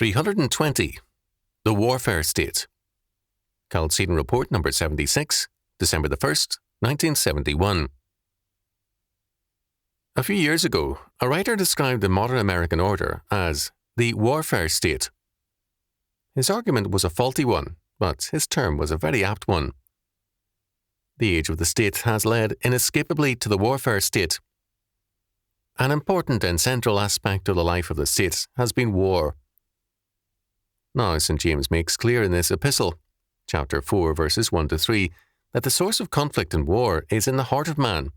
320. The Warfare State. Chalcedon Report number 76, December the 1st, 1971. A few years ago, a writer described the modern American order as the warfare state. His argument was a faulty one, but his term was a very apt one. The age of the state has led inescapably to the warfare state. An important and central aspect of the life of the state has been war. Now, St. James makes clear in this epistle, chapter 4, verses 1 to 3, that the source of conflict and war is in the heart of man.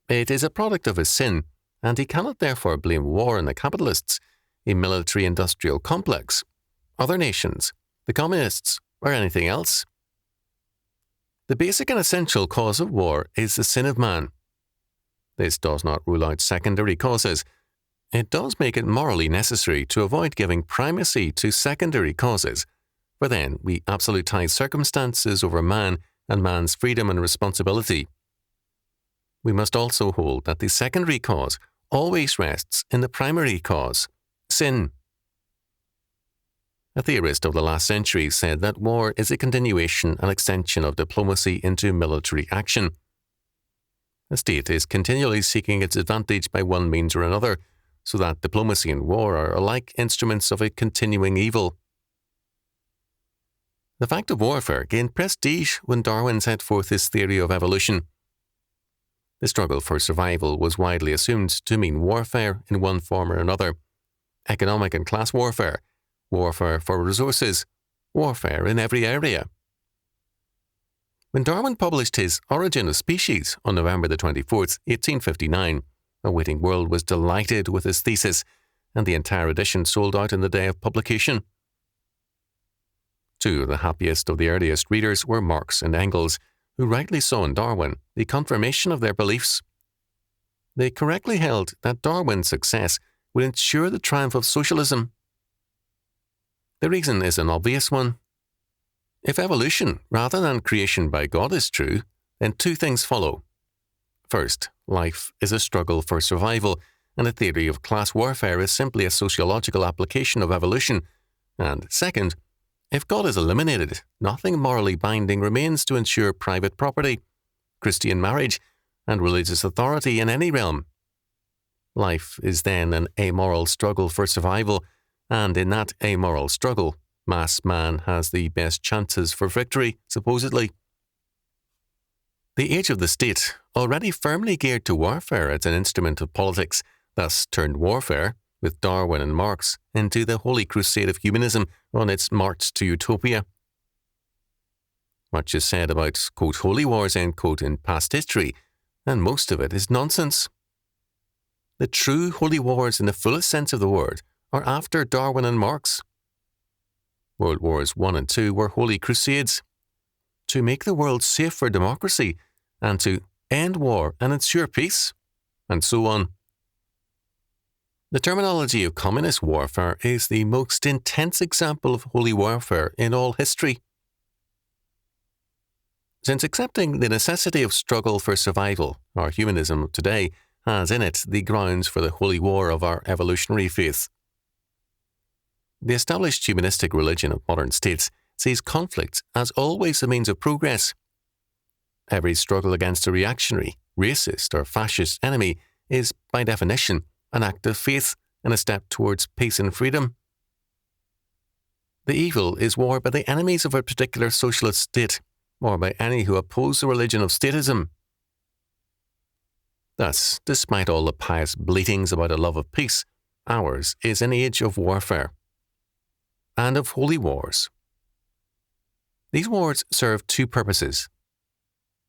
It is a product of his sin, and he cannot therefore blame war on the capitalists, a military-industrial complex, other nations, the communists, or anything else. The basic and essential cause of war is the sin of man. This does not rule out secondary causes. It does make it morally necessary to avoid giving primacy to secondary causes, for then we absolutize circumstances over man and man's freedom and responsibility. We must also hold that the secondary cause always rests in the primary cause, sin. A theorist of the last century said that war is a continuation and extension of diplomacy into military action. The state is continually seeking its advantage by one means or another, so that diplomacy and war are alike instruments of a continuing evil. The fact of warfare gained prestige when Darwin set forth his theory of evolution. The struggle for survival was widely assumed to mean warfare in one form or another: economic and class warfare, warfare for resources, warfare in every area. When Darwin published his Origin of Species on November the 24th, 1859, a waiting world was delighted with his thesis, and the entire edition sold out in the day of publication. Two of the happiest of the earliest readers were Marx and Engels, who rightly saw in Darwin the confirmation of their beliefs. They correctly held that Darwin's success would ensure the triumph of socialism. The reason is an obvious one. If evolution rather than creation by God is true, then two things follow. First, life is a struggle for survival, and the theory of class warfare is simply a sociological application of evolution. And second, if God is eliminated, nothing morally binding remains to ensure private property, Christian marriage, and religious authority in any realm. Life is then an amoral struggle for survival, and in that amoral struggle, mass man has the best chances for victory, supposedly. The age of the state, already firmly geared to warfare as an instrument of politics, thus turned warfare, with Darwin and Marx, into the holy crusade of humanism on its march to utopia. Much is said about, quote, holy wars, end quote, in past history, and most of it is nonsense. The true holy wars in the fullest sense of the word are after Darwin and Marx. World Wars I and II were holy crusades, to make the world safe for democracy, and to end war and ensure peace, and so on. The terminology of communist warfare is the most intense example of holy warfare in all history. Since accepting the necessity of struggle for survival, our humanism of today has in it the grounds for the holy war of our evolutionary faith. The established humanistic religion of modern states sees conflict as always a means of progress. Every struggle against a reactionary, racist, or fascist enemy is, by definition, an act of faith and a step towards peace and freedom. The evil is war by the enemies of a particular socialist state, or by any who oppose the religion of statism. Thus, despite all the pious bleatings about a love of peace, ours is an age of warfare, and of holy wars. These wars serve two purposes.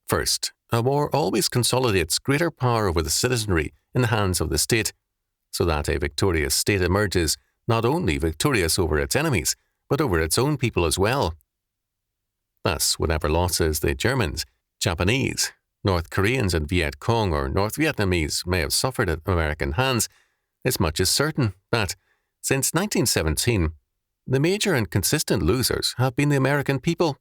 First, a war always consolidates greater power over the citizenry in the hands of the state, so that a victorious state emerges not only victorious over its enemies, but over its own people as well. Thus, whatever losses the Germans, Japanese, North Koreans and Viet Cong or North Vietnamese may have suffered at American hands, this much is certain that, since 1917, the major and consistent losers have been the American people.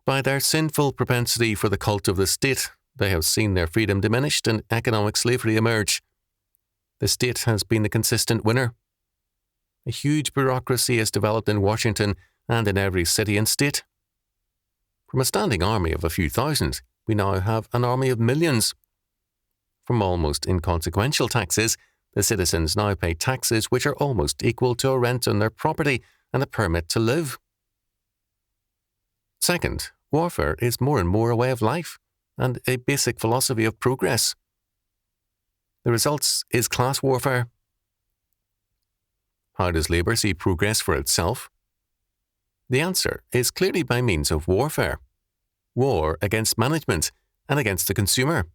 By their sinful propensity for the cult of the state, they have seen their freedom diminished and economic slavery emerge. The state has been the consistent winner. A huge bureaucracy has developed in Washington and in every city and state. From a standing army of a few thousand, we now have an army of millions. From almost inconsequential taxes, the citizens now pay taxes which are almost equal to a rent on their property and a permit to live. Second, warfare is more and more a way of life and a basic philosophy of progress. The result is class warfare. How does labour see progress for itself? The answer is clearly by means of warfare. War against management and against the consumer.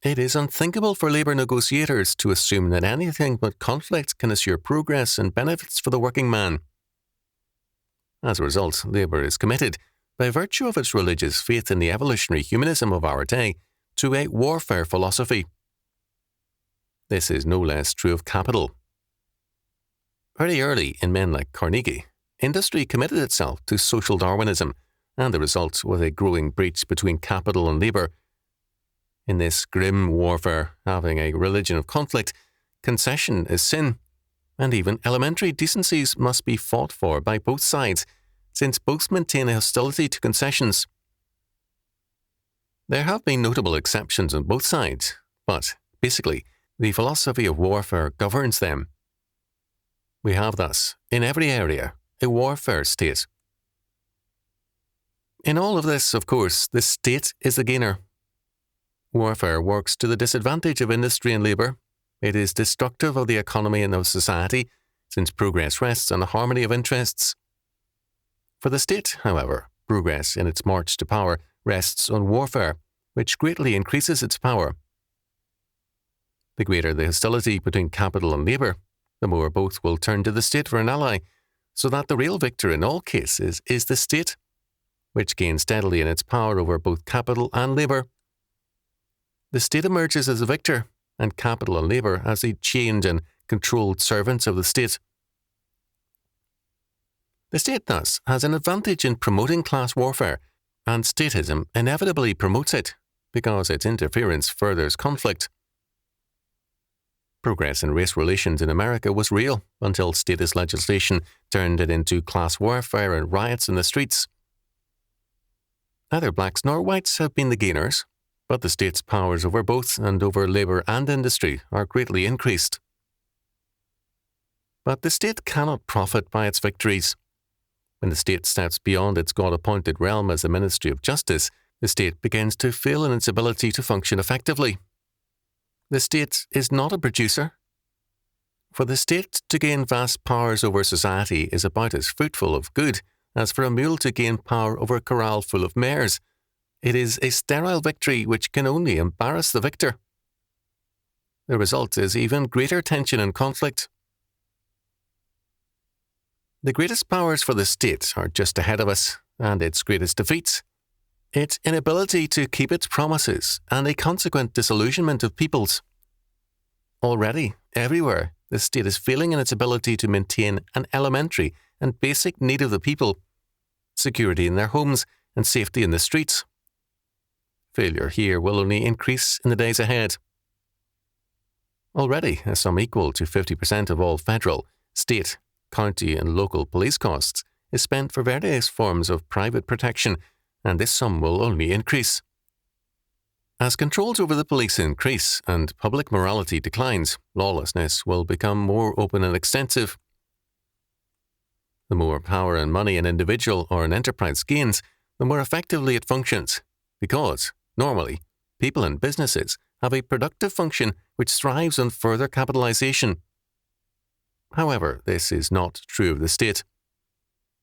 It is unthinkable for labour negotiators to assume that anything but conflict can assure progress and benefits for the working man. As a result, labour is committed, by virtue of its religious faith in the evolutionary humanism of our day, to a warfare philosophy. This is no less true of capital. Very early in men like Carnegie, industry committed itself to social Darwinism, and the result was a growing breach between capital and labour. In this grim warfare, having a religion of conflict, concession is sin, and even elementary decencies must be fought for by both sides, since both maintain a hostility to concessions. There have been notable exceptions on both sides, but, basically, the philosophy of warfare governs them. We have thus, in every area, a warfare state. In all of this, of course, the state is the gainer. Warfare works to the disadvantage of industry and labour. It is destructive of the economy and of society, since progress rests on a harmony of interests. For the state, however, progress in its march to power rests on warfare, which greatly increases its power. The greater the hostility between capital and labour, the more both will turn to the state for an ally, so that the real victor in all cases is the state, which gains steadily in its power over both capital and labour. The state emerges as a victor, and capital and labour as the chained and controlled servants of the state. The state thus has an advantage in promoting class warfare, and statism inevitably promotes it, because its interference furthers conflict. Progress in race relations in America was real until statist legislation turned it into class warfare and riots in the streets. Neither blacks nor whites have been the gainers, but the state's powers over both and over labour and industry are greatly increased. But the state cannot profit by its victories. When the state steps beyond its God-appointed realm as a ministry of justice, the state begins to fail in its ability to function effectively. The state is not a producer. For the state to gain vast powers over society is about as fruitful of good as for a mule to gain power over a corral full of mares. It is a sterile victory which can only embarrass the victor. The result is even greater tension and conflict. The greatest powers for the state are just ahead of us, and its greatest defeats. Its inability to keep its promises and a consequent disillusionment of peoples. Already, everywhere, the state is failing in its ability to maintain an elementary and basic need of the people, security in their homes and safety in the streets. Failure here will only increase in the days ahead. Already, a sum equal to 50% of all federal, state, county and local police costs is spent for various forms of private protection, and this sum will only increase. As controls over the police increase and public morality declines, lawlessness will become more open and extensive. The more power and money an individual or an enterprise gains, the more effectively it functions, because, normally, people and businesses have a productive function which thrives on further capitalization. However, this is not true of the state.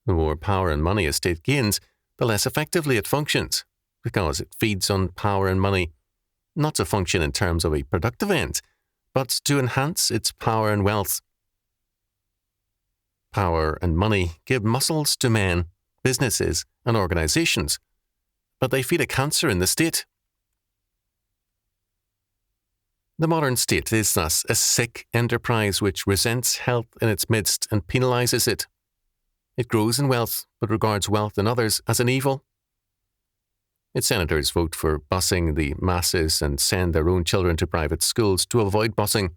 The more power and money a state gains, the less effectively it functions, because it feeds on power and money, not to function in terms of a productive end, but to enhance its power and wealth. Power and money give muscles to men, businesses, and organizations, but they feed a cancer in the state. The modern state is thus a sick enterprise which resents health in its midst and penalizes it. It grows in wealth, but regards wealth in others as an evil. Its senators vote for busing the masses and send their own children to private schools to avoid busing.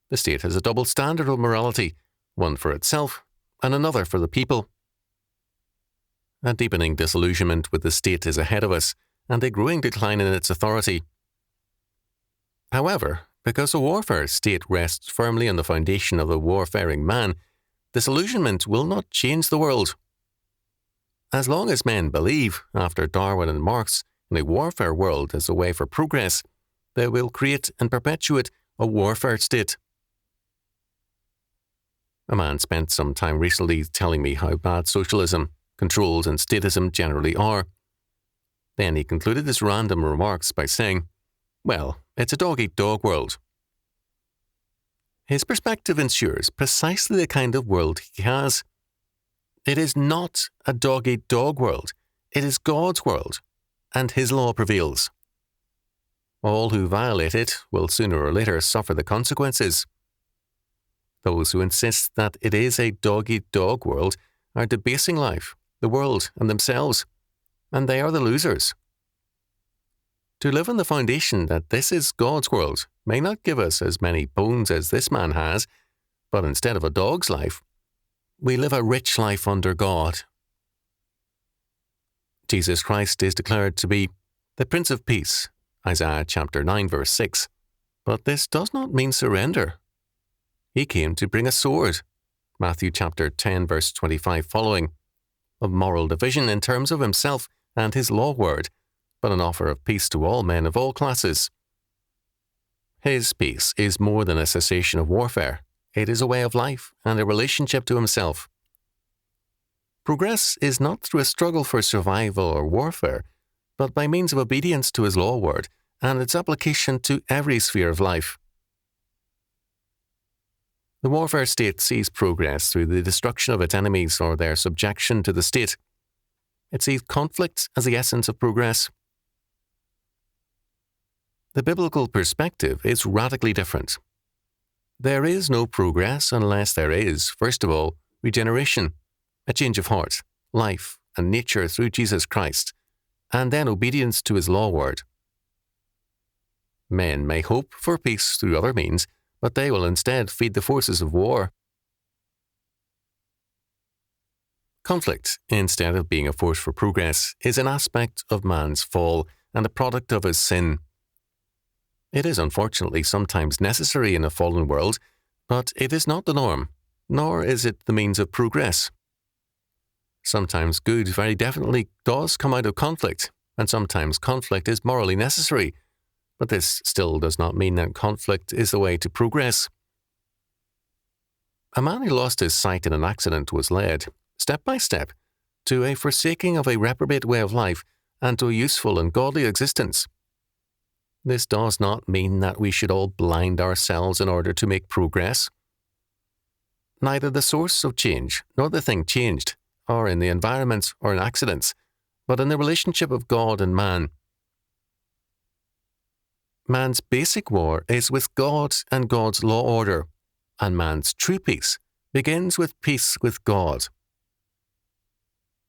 The state has a double standard of morality, one for itself and another for the people. A deepening disillusionment with the state is ahead of us, and a growing decline in its authority. However, because a warfare state rests firmly on the foundation of the warfaring man, disillusionment will not change the world. As long as men believe, after Darwin and Marx, in a warfare world as a way for progress, they will create and perpetuate a warfare state. A man spent some time recently telling me how bad socialism, controls, and statism generally are. Then he concluded his random remarks by saying, "Well, it's a dog-eat-dog world." His perspective ensures precisely the kind of world he has. It is not a dog-eat-dog world. It is God's world, and His law prevails. All who violate it will sooner or later suffer the consequences. Those who insist that it is a dog-eat-dog world are debasing life, the world, and themselves, and they are the losers. To live on the foundation that this is God's world may not give us as many bones as this man has, but instead of a dog's life, we live a rich life under God. Jesus Christ is declared to be the Prince of Peace, Isaiah chapter 9 verse 6, but this does not mean surrender. He came to bring a sword, Matthew chapter 10 verse 25 following, of moral division in terms of himself and his law word, but an offer of peace to all men of all classes. His peace is more than a cessation of warfare. It is a way of life and a relationship to himself. Progress is not through a struggle for survival or warfare, but by means of obedience to his law word and its application to every sphere of life. The warfare state sees progress through the destruction of its enemies or their subjection to the state. It sees conflict as the essence of progress. The biblical perspective is radically different. There is no progress unless there is, first of all, regeneration, a change of heart, life, and nature through Jesus Christ, and then obedience to his law word. Men may hope for peace through other means, but they will instead feed the forces of war. Conflict, instead of being a force for progress, is an aspect of man's fall and a product of his sin. It is unfortunately sometimes necessary in a fallen world, but it is not the norm, nor is it the means of progress. Sometimes good very definitely does come out of conflict, and sometimes conflict is morally necessary, but this still does not mean that conflict is the way to progress. A man who lost his sight in an accident was led, step by step, to a forsaking of a reprobate way of life and to a useful and godly existence. This does not mean that we should all blind ourselves in order to make progress. Neither the source of change nor the thing changed are in the environment or in accidents, but in the relationship of God and man. Man's basic war is with God and God's law order, and man's true peace begins with peace with God.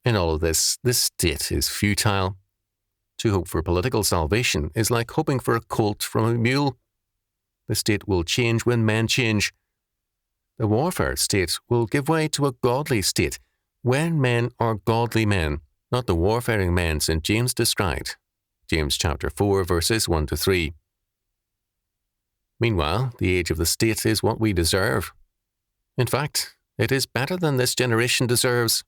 In all of this, the state is futile. To hope for political salvation is like hoping for a colt from a mule. The state will change when men change. The warfare state will give way to a godly state when men are godly men, not the warfaring men St. James described. James chapter 4 verses 1 to 3. Meanwhile, the age of the state is what we deserve. In fact, it is better than this generation deserves.